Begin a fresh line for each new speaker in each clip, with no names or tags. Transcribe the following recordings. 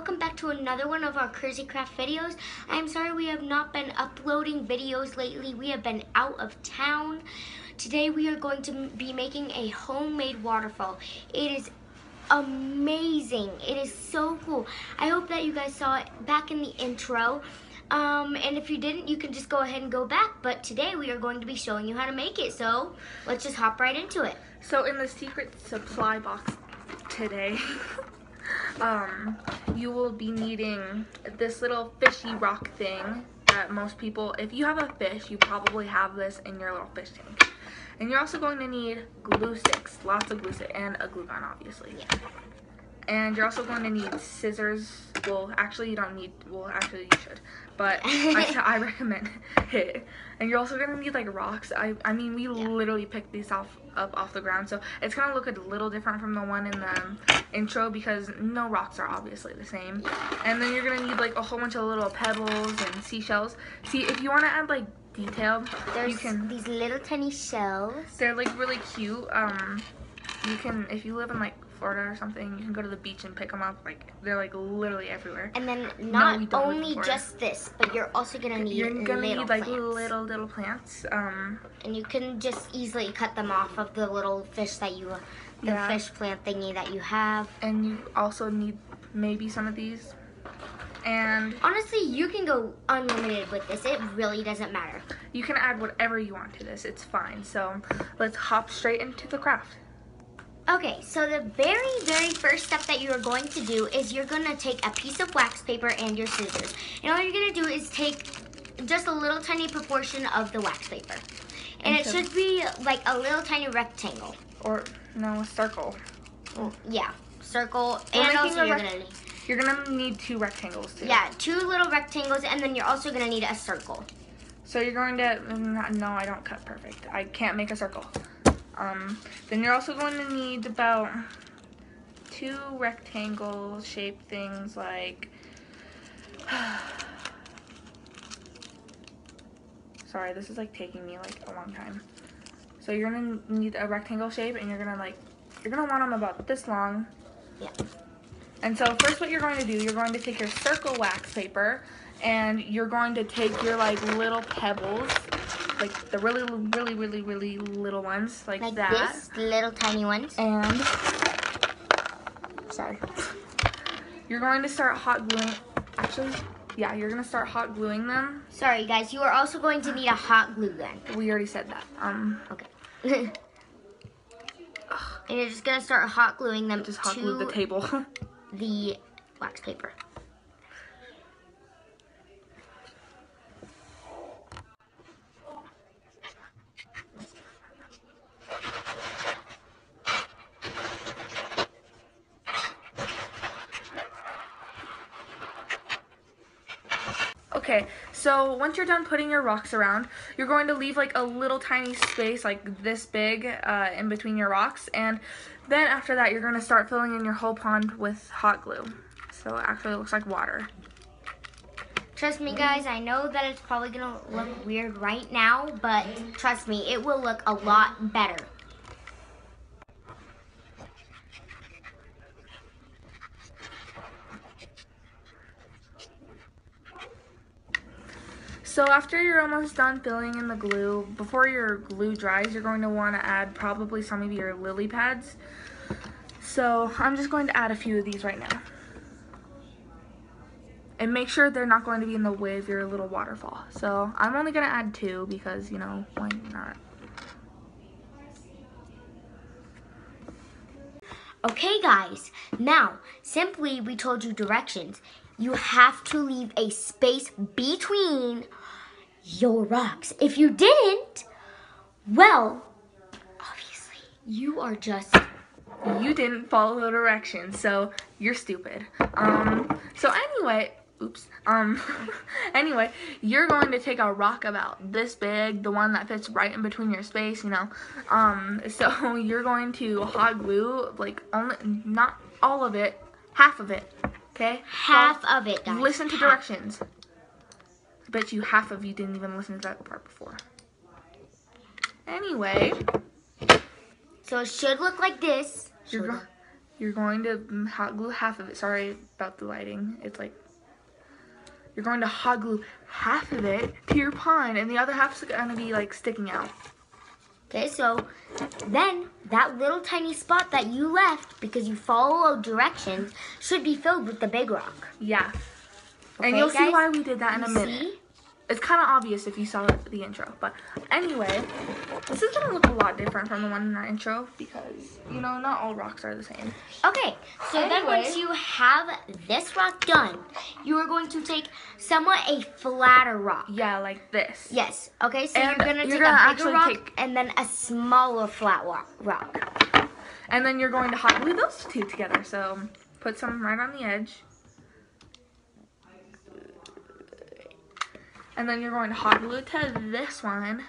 welcome back to another one of our Crazy Craft videos. I'm sorry we have not been uploading videos lately. We have been out of town. Today we are going to be making a homemade waterfall. It is amazing. It is so cool. I hope that you guys saw it back in the intro. And if you didn't, you can just go ahead and go back. But today we are going to be showing you how to make it. So let's just hop right into it.
So in the secret supply box today, you will be needing this little fishy rock thing that most people, if you have a fish, you probably have this in your little fish tank. And you're also going to need glue sticks, lots of glue sticks, and a glue gun, obviously. Yeah. And you're also going to need scissors. Well, actually you don't need, well, actually you should, but I recommend it. And you're also going to need like rocks. I mean, we literally picked these off the ground, so it's going to look a little different from the one in the intro because no rocks are obviously the same. And then you're going to need like a whole bunch of little pebbles and seashells. See, if you want to add like detail,
there's
you can.
These little tiny shells.
They're like really cute. You can, if you live in like Florida or something, you can go to the beach and pick them up. Like, they're like literally everywhere.
And then not only just this, but you're also gonna need
like little plants.
And you can just easily cut them off of the little fish that you, fish plant thingy that you have.
And you also need maybe some of these. And
honestly, you can go unlimited with this. It really doesn't matter.
You can add whatever you want to this. It's fine. So let's hop straight into the craft.
Okay, so the very first step that you are going to do is you're going to take a piece of wax paper and your scissors. And all you're going to do is take just a little tiny proportion of the wax paper. And it should be like a little tiny rectangle.
Or, no, a circle.
Well, yeah, circle. And also
you're going to need 2 rectangles too.
Yeah, 2 little rectangles, and then you're also going to need a circle.
So you're going to, no, I don't cut perfect. I can't make a circle. Then you're also going to need about 2 rectangle shaped things like, sorry, this is like taking me like a long time. So you're going to need a rectangle shape, and you're going to want them about this long.
Yeah.
And so first what you're going to do, you're going to take your circle wax paper, and you're going to take your like little pebbles, like the really little ones, like that.
This, little tiny ones.
And, sorry. You're going to start hot gluing, actually, yeah, you're going to start hot gluing them.
Sorry guys, you are also going to need a hot glue gun.
We already said that.
Okay. And you're just going to start hot gluing them
just hot glue the table.
The wax paper.
Okay, so once you're done putting your rocks around, you're going to leave like a little tiny space like this big in between your rocks, and then after that you're going to start filling in your whole pond with hot glue. So it actually looks like water.
Trust me guys, I know that it's probably going to look weird right now, but trust me, it will look a lot better.
So after you're almost done filling in the glue, before your glue dries, you're going to want to add probably some of your lily pads. So I'm just going to add a few of these right now. And make sure they're not going to be in the way of your little waterfall. So I'm only going to add 2 because, you know, why not?
Okay guys, now, simply we told you directions. You have to leave a space between your rocks. If you didn't, well, obviously, you
didn't follow the directions, so you're stupid. So anyway, oops. Anyway, you're going to take a rock about this big, the one that fits right in between your space, you know. So you're going to hot glue, like, not all of it, half of it. Okay?
Half of it, guys.
Listen to directions. I bet you half of you didn't even listen to that part before. Anyway.
So it should look like this.
you're going to hot glue half of it. Sorry about the lighting. It's like, you're going to hot glue half of it to your pond, and the other half's going to be like sticking out.
Okay, so then that little tiny spot that you left because you followed directions should be filled with the big rock.
Yeah.
Okay,
and you'll
guys?
see why we did that in a minute.
See?
It's kind of obvious if you saw the intro. But anyway, this is going to look a lot different from the one in our intro because, you know, not all rocks are the same.
Okay, so then once you have this rock done, you are going to take somewhat a flatter rock.
Yeah, like this.
Yes. Okay, so
And
you're going to take
gonna
a bigger
actually
rock and then a smaller flat rock.
And then you're going to hot glue those two together. So put some right on the edge. And then you're going to hot glue it to this one.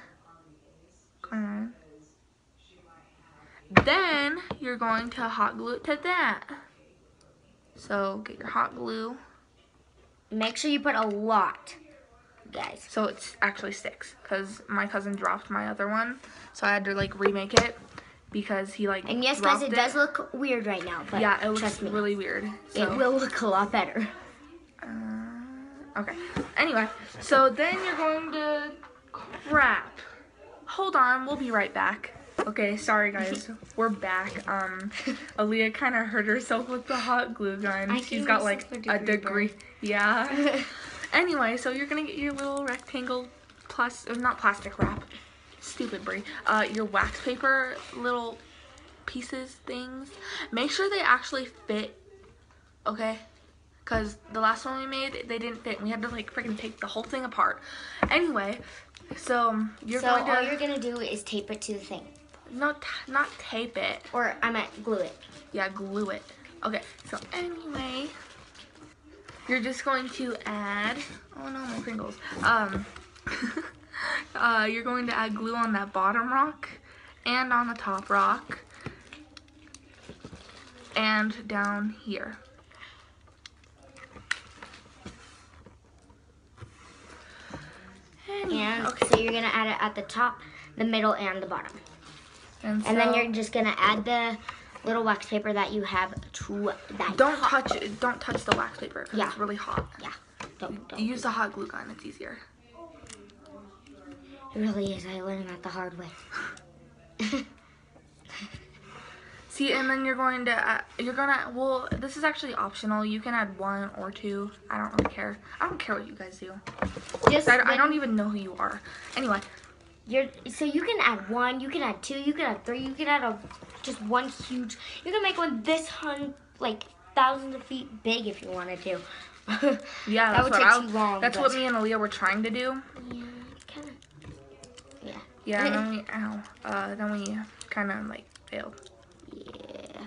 Come on. Then you're going to hot glue it to that. So get your hot glue.
Make sure you put a lot, guys.
So it actually sticks. Because my cousin dropped my other one. So I had to like remake it. Because he like
And yes, guys, it does look weird right now. But
yeah, it looks
trust me,
really weird. So.
it will look a lot better.
Okay. Anyway, so then you're going to crap. Hold on, we'll be right back. Okay, sorry guys, we're back. Aaliyah kind of hurt herself with the hot glue gun. She's got like a degree. Yeah. Anyway, so you're gonna get your little rectangle not plastic wrap. Stupid Brie. Your wax paper little pieces things. Make sure they actually fit. Okay. Because the last one we made, they didn't fit. We had to like freaking take the whole thing apart. Anyway, so
all you're gonna do is tape it to the thing.
Not tape it.
Or I meant glue it.
Yeah, glue it. Okay. So anyway, you're just going to add. Oh no, my Pringles. You're going to add glue on that bottom rock and on the top rock and down here.
And
okay.
so you're gonna add it at the top, the middle, and the bottom. And then you're just gonna add the little wax paper that you have to that.
Don't touch the wax paper because
Yeah.
it's really hot.
Yeah. Don't.
Use the hot glue gun. It's easier.
It really is. I learned that the hard way.
See, and then you're gonna, well, this is actually optional. You can add 1 or 2. I don't really care. I don't care what you guys do. I don't even know who you are. Anyway.
So you can add 1, you can add 2, you can add 3, you can add just one huge, you can make one this like thousands of feet big if you wanted to.
Yeah,
that would take too long.
That's what me and Aaliyah were trying to do.
Yeah, kind of. Yeah.
Yeah, and then we kind of like failed.
Yeah.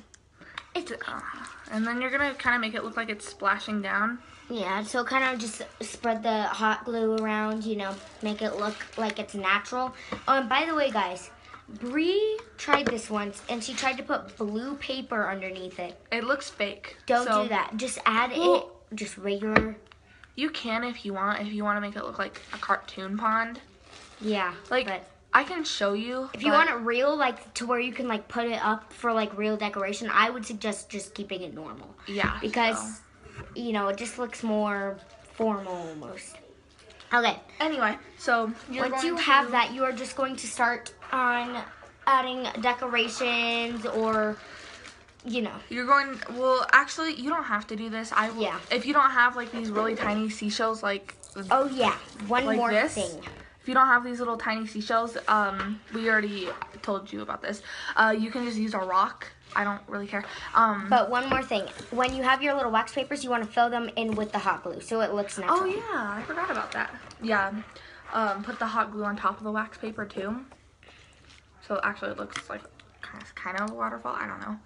And then you're gonna kind of make it look like it's splashing down.
Yeah, so kind of just spread the hot glue around, you know, make it look like it's natural. Oh, and by the way, guys, Bree tried this once, and she tried to put blue paper underneath it.
It looks fake.
Don't do that. Just add it, just regular.
You can if you want to make it look like a cartoon pond.
Yeah,
like,
but
I can show you.
If you want it real, like to where you can like put it up for like real decoration, I would suggest just keeping it normal.
Yeah.
Because, you know, it just looks more formal almost. Okay.
Anyway, so
once you have that, you are just going to start on adding decorations or, you know.
Well, actually, you don't have to do this.
Yeah.
If you don't have like these really tiny seashells like.
Oh yeah, one
like
more
this,
thing.
If you don't have these little tiny seashells, we already told you about this. You can just use a rock. I don't really care.
But one more thing. When you have your little wax papers, you want to fill them in with the hot glue so it looks natural.
Oh, yeah. I forgot about that. Yeah. Put the hot glue on top of the wax paper, too. So actually it looks like kind of a waterfall. I don't know.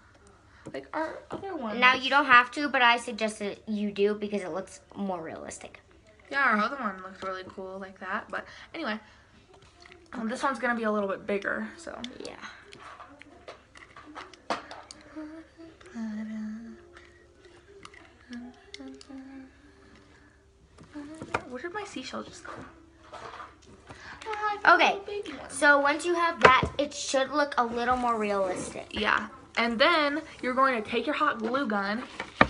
Like our other one.
Now, you don't have to, but I suggest that you do because it looks more realistic.
Yeah, our other one looks really cool like that. But anyway, this one's going to be a little bit bigger, so.
Yeah.
Where did my seashell just go?
Okay, so once you have that, it should look a little more realistic.
Yeah. And then you're going to take your hot glue gun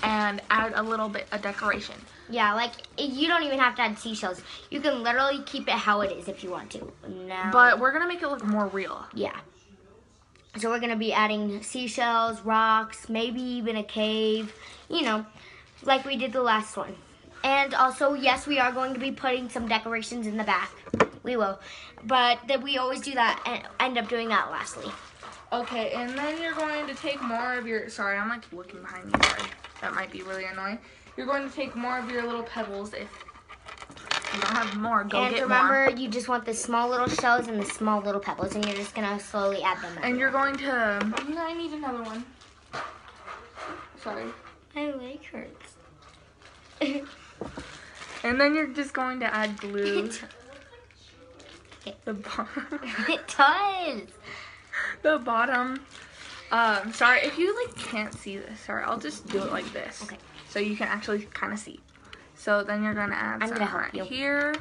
and add a little bit of decoration.
Yeah, like you don't even have to add seashells. You can literally keep it how it is if you want to. Now,
but we're gonna make it look more real.
Yeah. So we're gonna be adding seashells, rocks, maybe even a cave, you know, like we did the last one. And also, yes, we are going to be putting some decorations in the back. We will. But we always do that and end up doing that lastly.
Okay, and then you're going to take more of your, sorry, I'm like looking behind me, sorry. That might be really annoying. You're going to take more of your little pebbles. If you don't have more, go get more.
And remember, you just want the small little shells and the small little pebbles, and you're just going to slowly add them.
And you're going to, I need another one. Sorry.
My leg hurts.
And then you're just going to add glue. The
It does.
The bottom. Sorry, if you like can't see this, sorry, I'll just do it like this.
Okay.
So you can actually kind of see. So then you're gonna add some right here.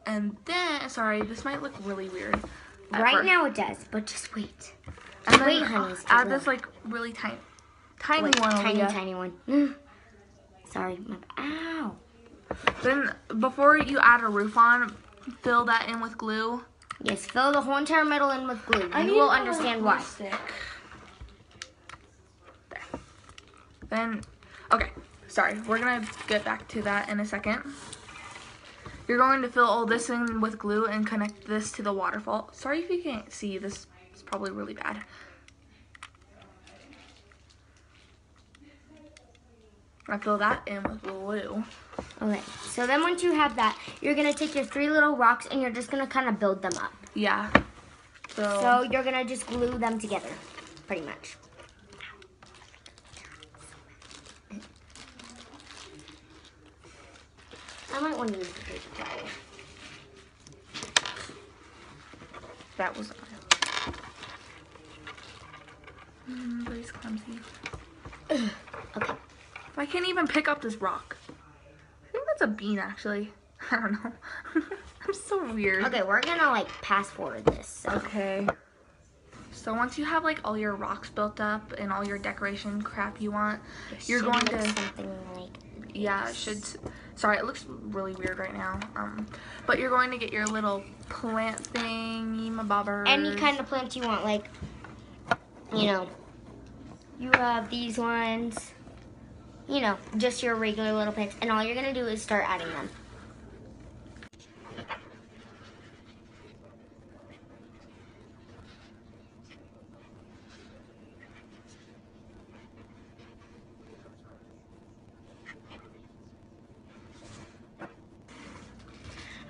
And then, sorry, this might look really weird.
Right now it does, but just wait.
And then
wait, honey.
Add this like really tiny one.
Tiny one. Sorry. Ow.
Then before you add a roof on, fill that in with glue.
Yes, fill the whole entire middle in with glue. You will understand why.
There. Then, okay, sorry, we're gonna get back to that in a second. You're going to fill all this in with glue and connect this to the waterfall. Sorry if you can't see, this is probably really bad. I fill that in with glue.
Okay, so then once you have that, you're gonna take your 3 little rocks and you're just gonna kind of build them up.
Yeah.
So you're gonna just glue them together, pretty much. I might want to use the paper towel.
That was but he's clumsy.
Okay.
I can't even pick up this rock. I think that's a bean, actually. I don't know. I'm so weird.
Okay, we're gonna like pass forward this. So.
Okay. So once you have like all your rocks built up and all your decoration crap you want, you're going to
something like this.
Yeah, it should. Sorry, it looks really weird right now. But you're going to get your little plant thingy, bobbers.
Any kind of plant you want, like, you know, you have these ones, you know, just your regular little plants, and all you're gonna do is start adding them.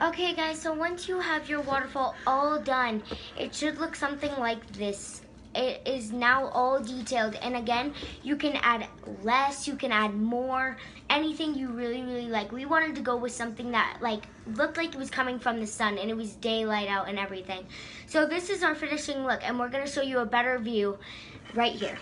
Okay guys, so once you have your waterfall all done, it should look something like this. It is now all detailed, and again, you can add less, you can add more, anything you really like. We wanted to go with something that like looked like it was coming from the sun and it was daylight out and everything. So this is our finishing look, and we're gonna show you a better view right here.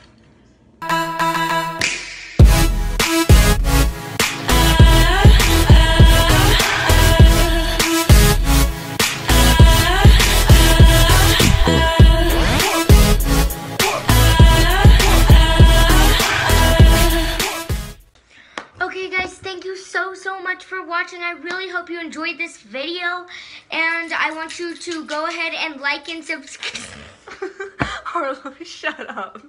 So much for watching. I really hope you enjoyed this video, and I want you to go ahead and like and subscribe.
Harlow, shut up.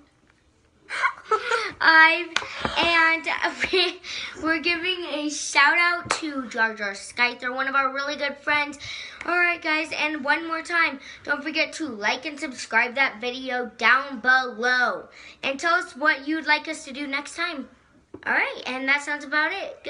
We're giving a shout out to JarJarSkyther, one of our really good friends. Alright guys, and one more time, don't forget to like and subscribe that video down below, and tell us what you'd like us to do next time. Alright, and that sounds about it.